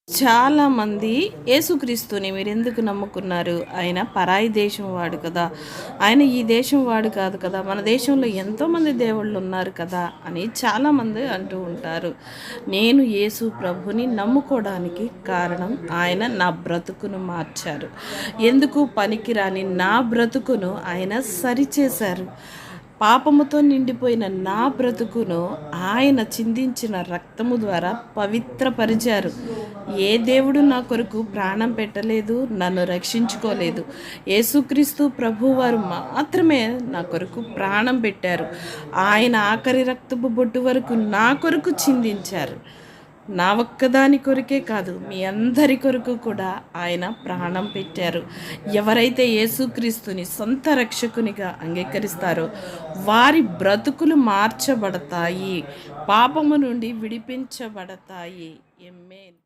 చాలామంది యేసుక్రీస్తుని మీరెందుకు నమ్ముకున్నారు? ఆయన పరాయి దేశం వాడు కదా! ఆయన ఈ దేశం వాడు కాదు కదా! మన దేశంలో ఎంతోమంది దేవుళ్ళు ఉన్నారు కదా! అని చాలామంది అంటూ ఉంటారు. నేను యేసు ప్రభుని నమ్ముకోవడానికి కారణం ఆయన నా బ్రతుకును మార్చారు. ఎందుకు పనికిరాని నా బ్రతుకును ఆయన సరిచేశారు. పాపముతో నిండిపోయిన నా బ్రతుకును ఆయన చిందించిన రక్తము ద్వారా పవిత్రపరిచారు. ఏ దేవుడు నా కొరకు ప్రాణం పెట్టలేదు, నన్ను రక్షించుకోలేదు. యేసుక్రీస్తు ప్రభువారు మాత్రమే నా కొరకు ప్రాణం పెట్టారు. ఆయన ఆఖరి రక్తపు బొట్టు వరకు నా కొరకు చిందించారు. నా ఒక్కదాని కొరకే కాదు, మీ అందరి కొరకు కూడా ఆయన ప్రాణం పెట్టారు. ఎవరైతే యేసుక్రీస్తుని సొంత రక్షకునిగా అంగీకరిస్తారో వారి బ్రతుకులు మార్చబడతాయి, పాపము నుండి విడిపించబడతాయి. ఆమేన్.